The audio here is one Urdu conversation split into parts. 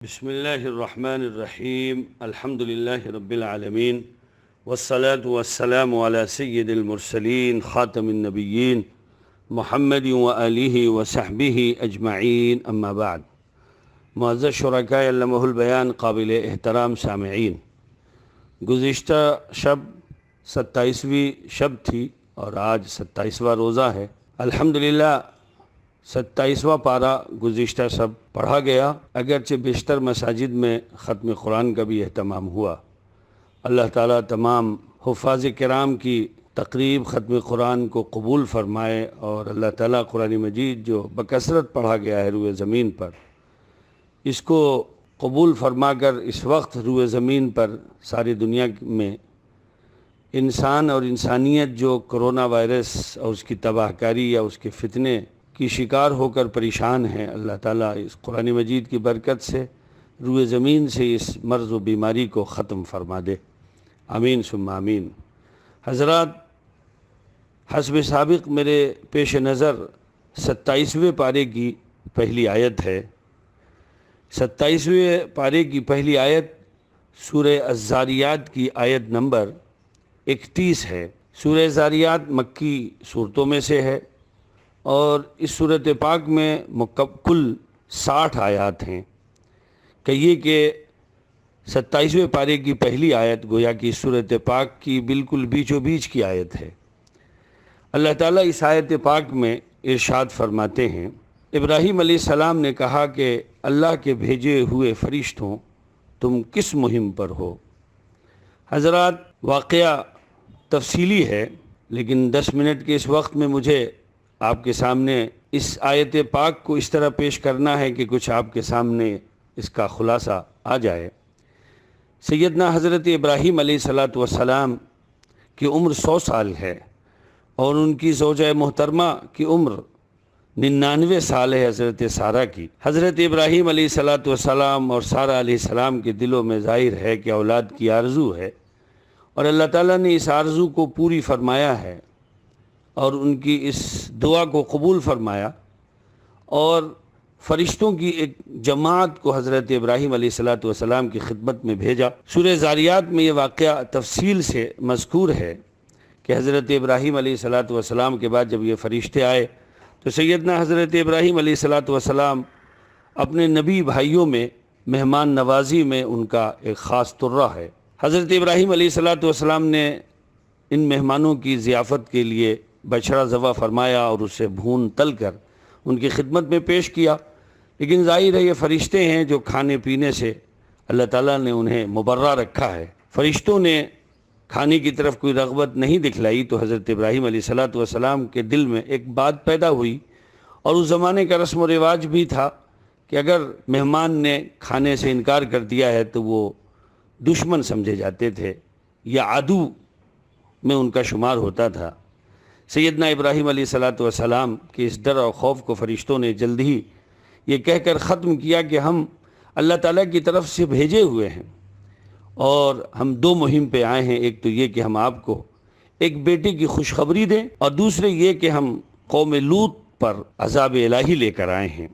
بسم اللہ الرحمن الرحیم الحمد للہ رب العالمین والصلاة والسلام علی سید المرسلین خاتم النبیین محمد وآلہ وصحبہ اجمعین اما بعد۔ معزز شرکاء علمہ البیان، قابل احترام سامعین، گزشتہ شب 27ویں شب تھی اور آج 27واں روزہ ہے۔ الحمدللہ 27واں پارہ گزشتہ شب پڑھا گیا، اگرچہ بیشتر مساجد میں ختم قرآن کا بھی اہتمام ہوا۔ اللہ تعالیٰ تمام حفاظ کرام کی تقریب ختم قرآن کو قبول فرمائے، اور اللہ تعالیٰ قرآن مجید جو بکثرت پڑھا گیا ہے روئے زمین پر، اس کو قبول فرما کر اس وقت روئے زمین پر ساری دنیا میں انسان اور انسانیت جو کرونا وائرس اور اس کی تباہ کاری یا اس کے فتنے کی شکار ہو کر پریشان ہیں، اللہ تعالیٰ اس قرآن مجید کی برکت سے روئے زمین سے اس مرض و بیماری کو ختم فرما دے، آمین ثم آمین۔ حضرات، حسب سابق میرے پیش نظر 27ویں پارے کی پہلی آیت ہے۔ 27ویں پارے کی پہلی آیت سورہ الذاریات کی آیت نمبر 31 ہے۔ سورہ ذاریات مکی صورتوں میں سے ہے، اور اس صورت پاک میں کل 60 آیات ہیں۔ کہیے کہ 27ویں پارے کی پہلی آیت گویا کہ اس صورت پاک کی بالکل بیچو بیچ کی آیت ہے۔ اللہ تعالیٰ اس آیت پاک میں ارشاد فرماتے ہیں، ابراہیم علیہ السلام نے کہا کہ اللہ کے بھیجے ہوئے فرشتوں، تم کس مہم پر ہو؟ حضرات، واقعہ تفصیلی ہے، لیکن 10 منٹ کے اس وقت میں مجھے آپ کے سامنے اس آیت پاک کو اس طرح پیش کرنا ہے کہ کچھ آپ کے سامنے اس کا خلاصہ آ جائے۔ سیدنا حضرت ابراہیم علیہ السلام کی عمر 100 سال ہے، اور ان کی زوجہ محترمہ کی عمر 99 سال ہے، حضرت سارہ کی۔ حضرت ابراہیم علیہ السلام اور سارہ علیہ السلام کے دلوں میں ظاہر ہے کہ اولاد کی آرزو ہے، اور اللہ تعالیٰ نے اس آرزو کو پوری فرمایا ہے اور ان کی اس دعا کو قبول فرمایا، اور فرشتوں کی ایک جماعت کو حضرت ابراہیم علیہ السلام کی خدمت میں بھیجا۔ سورہ ذاریات میں یہ واقعہ تفصیل سے مذکور ہے کہ حضرت ابراہیم علیہ السلام کے بعد جب یہ فرشتے آئے تو سیدنا حضرت ابراہیم علیہ السلام اپنے نبی بھائیوں میں مہمان نوازی میں ان کا ایک خاص طرہ ہے۔ حضرت ابراہیم علیہ السلام نے ان مہمانوں کی ضیافت کے لیے بچڑا ذبح فرمایا اور اسے بھون تل کر ان کی خدمت میں پیش کیا، لیکن ظاہر ہے یہ فرشتے ہیں جو کھانے پینے سے اللہ تعالیٰ نے انہیں مبرہ رکھا ہے۔ فرشتوں نے کھانے کی طرف کوئی رغبت نہیں دکھلائی، تو حضرت ابراہیم علیہ السلام کے دل میں ایک بات پیدا ہوئی، اور اس زمانے کا رسم و رواج بھی تھا کہ اگر مہمان نے کھانے سے انکار کر دیا ہے تو وہ دشمن سمجھے جاتے تھے یا عدو میں ان کا شمار ہوتا تھا۔ سیدنا ابراہیم علیہ السلام کے اس ڈر اور خوف کو فرشتوں نے جلد ہی یہ کہہ کر ختم کیا کہ ہم اللہ تعالیٰ کی طرف سے بھیجے ہوئے ہیں، اور ہم 2 مہم پہ آئے ہیں۔ ایک تو یہ کہ ہم آپ کو ایک بیٹے کی خوشخبری دیں، اور دوسرے یہ کہ ہم قوم لوط پر عذاب الہی لے کر آئے ہیں۔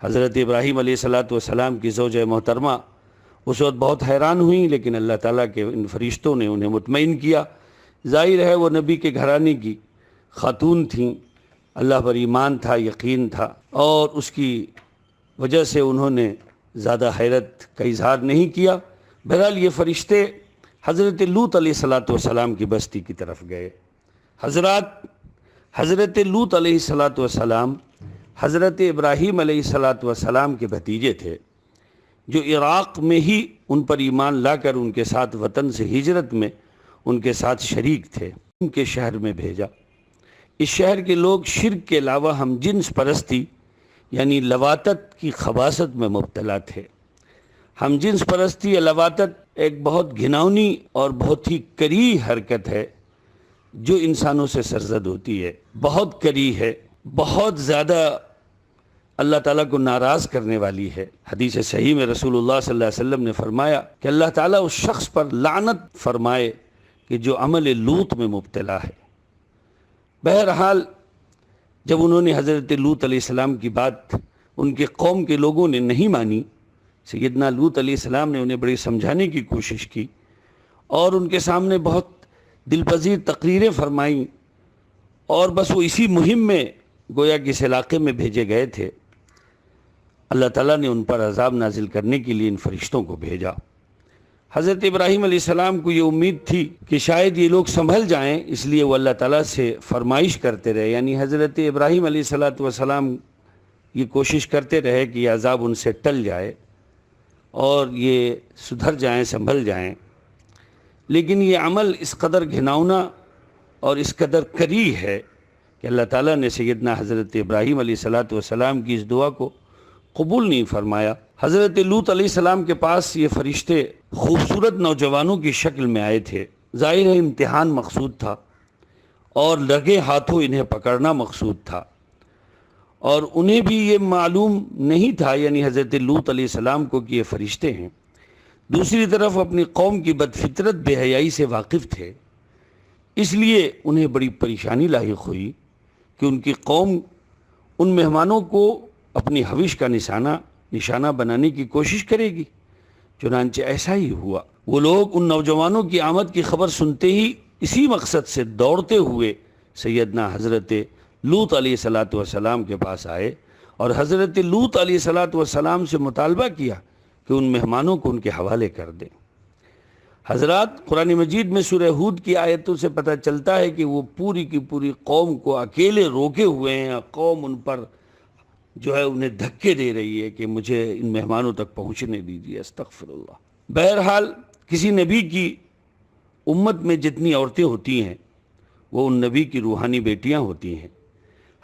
حضرت ابراہیم علیہ السلام کی زوجہ محترمہ اس وقت بہت حیران ہوئیں، لیکن اللہ تعالیٰ کے ان فرشتوں نے انہیں مطمئن کیا۔ ظاہر ہے وہ نبی کے گھرانے کی خاتون تھیں، اللہ پر ایمان تھا، یقین تھا، اور اس کی وجہ سے انہوں نے زیادہ حیرت کا اظہار نہیں کیا۔ بہرحال یہ فرشتے حضرت لوط علیہ السلام کی بستی کی طرف گئے۔ حضرات، حضرت لوط علیہ السلام حضرت ابراہیم علیہ السلام کے بھتیجے تھے، جو عراق میں ہی ان پر ایمان لا کر ان کے ساتھ وطن سے ہجرت میں ان کے ساتھ شریک تھے۔ ان کے شہر میں بھیجا۔ اس شہر کے لوگ شرک کے علاوہ ہم جنس پرستی یعنی لواطت کی خباثت میں مبتلا تھے۔ ہم جنس پرستی یا لواطت ایک بہت گھناؤنی اور بہت ہی کریہ حرکت ہے جو انسانوں سے سرزد ہوتی ہے، بہت کریہ ہے، بہت زیادہ اللہ تعالیٰ کو ناراض کرنے والی ہے۔ حدیث صحیح میں رسول اللہ صلی اللہ علیہ وسلم نے فرمایا کہ اللہ تعالیٰ اس شخص پر لعنت فرمائے کہ جو عمل لوط میں مبتلا ہے۔ بہرحال جب انہوں نے حضرت لوط علیہ السلام کی بات ان کے قوم کے لوگوں نے نہیں مانی، سیدنا لوط علیہ السلام نے انہیں بڑی سمجھانے کی کوشش کی اور ان کے سامنے بہت دلپذیر تقریریں فرمائیں، اور بس وہ اسی مہم میں گویا کہ اس علاقے میں بھیجے گئے تھے۔ اللہ تعالیٰ نے ان پر عذاب نازل کرنے کے لیے ان فرشتوں کو بھیجا۔ حضرت ابراہیم علیہ السلام کو یہ امید تھی کہ شاید یہ لوگ سنبھل جائیں، اس لیے وہ اللہ تعالیٰ سے فرمائش کرتے رہے، یعنی حضرت ابراہیم علیہ السلام یہ کوشش کرتے رہے کہ یہ عذاب ان سے ٹل جائے اور یہ سدھر جائیں، سنبھل جائیں۔ لیکن یہ عمل اس قدر گھناؤنا اور اس قدر کری ہے کہ اللہ تعالیٰ نے سیدنا حضرت ابراہیم علیہ السلام کی اس دعا کو قبول نہیں فرمایا۔ حضرت لوط علیہ السلام کے پاس یہ فرشتے خوبصورت نوجوانوں کی شکل میں آئے تھے، ظاہر ہے امتحان مقصود تھا اور لگے ہاتھوں انہیں پکڑنا مقصود تھا، اور انہیں بھی یہ معلوم نہیں تھا، یعنی حضرت لوط علیہ السلام کو، کہ یہ فرشتے ہیں۔ دوسری طرف اپنی قوم کی بدفطرت بے حیائی سے واقف تھے، اس لیے انہیں بڑی پریشانی لاحق ہوئی کہ ان کی قوم ان مہمانوں کو اپنی حوش کا نشانہ بنانے کی کوشش کرے گی۔ چنانچہ ایسا ہی ہوا۔ وہ لوگ ان نوجوانوں کی آمد کی خبر سنتے ہی اسی مقصد سے دوڑتے ہوئے سیدنا حضرت لوط علیہ السلام کے پاس آئے اور حضرت لوط علیہ السلام سے مطالبہ کیا کہ ان مہمانوں کو ان کے حوالے کر دیں۔ حضرات، قرآن مجید میں سورہ ہود کی آیتوں سے پتہ چلتا ہے کہ وہ پوری کی پوری قوم کو اکیلے روکے ہوئے ہیں، قوم ان پر جو ہے انہیں دھکے دے رہی ہے کہ مجھے ان مہمانوں تک پہنچنے دیجیے۔ استغفر اللہ۔ بہرحال کسی نبی کی امت میں جتنی عورتیں ہوتی ہیں وہ ان نبی کی روحانی بیٹیاں ہوتی ہیں۔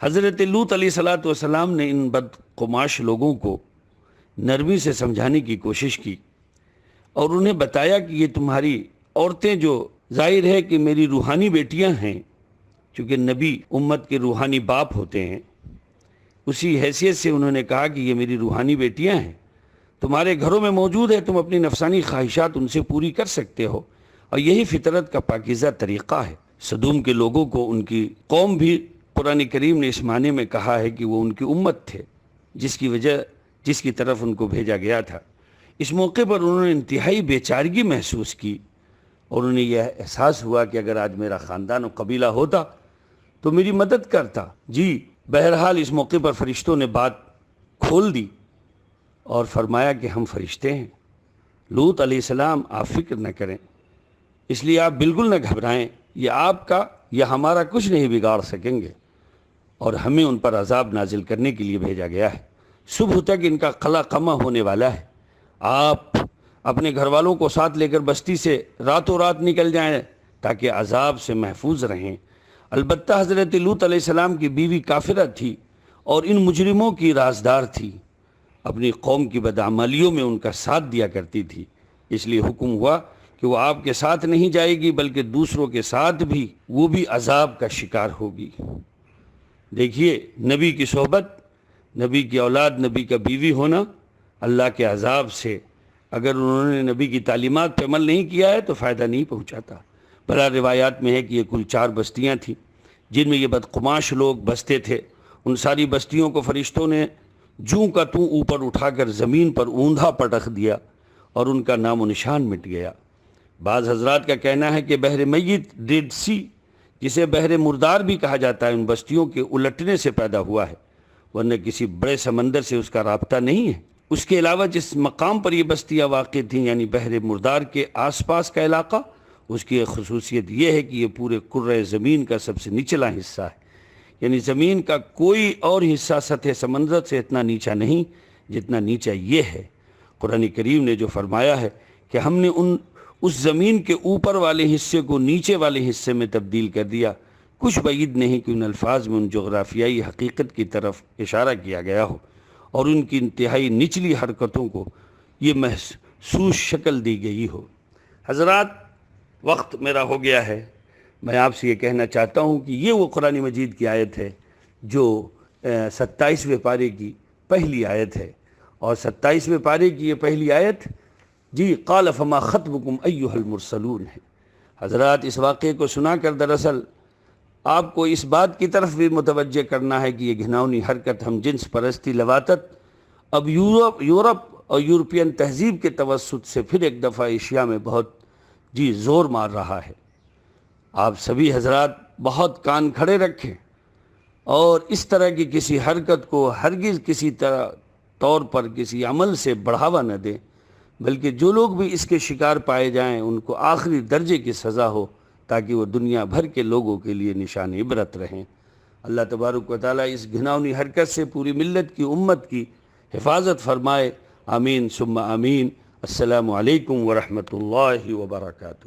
حضرت لوط علیہ السلام نے ان بدقماش لوگوں کو نرمی سے سمجھانے کی کوشش کی اور انہیں بتایا کہ یہ تمہاری عورتیں جو ظاہر ہے کہ میری روحانی بیٹیاں ہیں، چونکہ نبی امت کے روحانی باپ ہوتے ہیں، اسی حیثیت سے انہوں نے کہا کہ یہ میری روحانی بیٹیاں ہیں، تمہارے گھروں میں موجود ہے، تم اپنی نفسانی خواہشات ان سے پوری کر سکتے ہو، اور یہی فطرت کا پاکیزہ طریقہ ہے۔ سدوم کے لوگوں کو ان کی قوم بھی قرآن کریم نے اس معنی میں کہا ہے کہ وہ ان کی امت تھے جس کی طرف ان کو بھیجا گیا تھا۔ اس موقع پر انہوں نے انتہائی بے چارگی محسوس کی اور انہیں یہ احساس ہوا کہ اگر آج میرا خاندان و قبیلہ ہوتا تو میری مدد کرتا۔ جی، بہرحال اس موقع پر فرشتوں نے بات کھول دی اور فرمایا کہ ہم فرشتے ہیں، لوط علیہ السلام آپ فکر نہ کریں، اس لیے آپ بالکل نہ گھبرائیں، یہ آپ کا یا ہمارا کچھ نہیں بگاڑ سکیں گے، اور ہمیں ان پر عذاب نازل کرنے کے لیے بھیجا گیا ہے۔ صبح تک ان کا قلع قمع ہونے والا ہے، آپ اپنے گھر والوں کو ساتھ لے کر بستی سے راتوں رات نکل جائیں تاکہ عذاب سے محفوظ رہیں۔ البتہ حضرت لوط علیہ السلام کی بیوی کافرہ تھی اور ان مجرموں کی رازدار تھی، اپنی قوم کی بدعمالیوں میں ان کا ساتھ دیا کرتی تھی، اس لیے حکم ہوا کہ وہ آپ کے ساتھ نہیں جائے گی بلکہ دوسروں کے ساتھ بھی وہ بھی عذاب کا شکار ہوگی۔ دیکھیے، نبی کی صحبت، نبی کی اولاد، نبی کا بیوی ہونا اللہ کے عذاب سے، اگر انہوں نے نبی کی تعلیمات پہ عمل نہیں کیا ہے تو فائدہ نہیں پہنچاتا۔ بھلا روایات میں ہے کہ یہ کل 4 بستیاں تھیں جن میں یہ بدقماش لوگ بستے تھے۔ ان ساری بستیوں کو فرشتوں نے جوں کا توں اوپر اٹھا کر زمین پر اوندھا پٹخ دیا اور ان کا نام و نشان مٹ گیا۔ بعض حضرات کا کہنا ہے کہ بحر میت، ڈیڈ سی، جسے بحر مردار بھی کہا جاتا ہے، ان بستیوں کے الٹنے سے پیدا ہوا ہے، ورنہ کسی بڑے سمندر سے اس کا رابطہ نہیں ہے۔ اس کے علاوہ جس مقام پر یہ بستیاں واقع تھیں، یعنی بحر مردار کے آس پاس کا علاقہ، اس کی ایک خصوصیت یہ ہے کہ یہ پورے کرۂ زمین کا سب سے نچلا حصہ ہے، یعنی زمین کا کوئی اور حصہ سطح سمندر سے اتنا نیچا نہیں جتنا نیچا یہ ہے۔ قرآن کریم نے جو فرمایا ہے کہ ہم نے اس زمین کے اوپر والے حصے کو نیچے والے حصے میں تبدیل کر دیا، کچھ بعید نہیں کہ ان الفاظ میں ان جغرافیائی حقیقت کی طرف اشارہ کیا گیا ہو اور ان کی انتہائی نچلی حرکتوں کو یہ محسوس شکل دی گئی ہو۔ حضرات، وقت میرا ہو گیا ہے، میں آپ سے یہ کہنا چاہتا ہوں کہ یہ وہ قرآن مجید کی آیت ہے جو 27ویں پارے کی پہلی آیت ہے، اور 27ویں پارے کی یہ پہلی آیت جی قال فما خطبکم ایھا المرسلون ہے۔ حضرات، اس واقعے کو سنا کر دراصل آپ کو اس بات کی طرف بھی متوجہ کرنا ہے کہ یہ گھناؤنی حرکت ہم جنس پرستی لواطت اب یورپ اور یورپین تہذیب کے توسط سے پھر ایک دفعہ ایشیا میں بہت زور مار رہا ہے۔ آپ سبھی حضرات بہت کان کھڑے رکھیں اور اس طرح کی کسی حرکت کو ہرگز کسی طور پر کسی عمل سے بڑھاوا نہ دیں، بلکہ جو لوگ بھی اس کے شکار پائے جائیں ان کو آخری درجے کی سزا ہو، تاکہ وہ دنیا بھر کے لوگوں کے لیے نشان عبرت رہیں۔ اللہ تبارک و تعالیٰ اس گھناؤنی حرکت سے پوری ملت کی امت کی حفاظت فرمائے، آمین ثم آمین۔ السلام علیکم ورحمۃ اللہ وبرکاتہ۔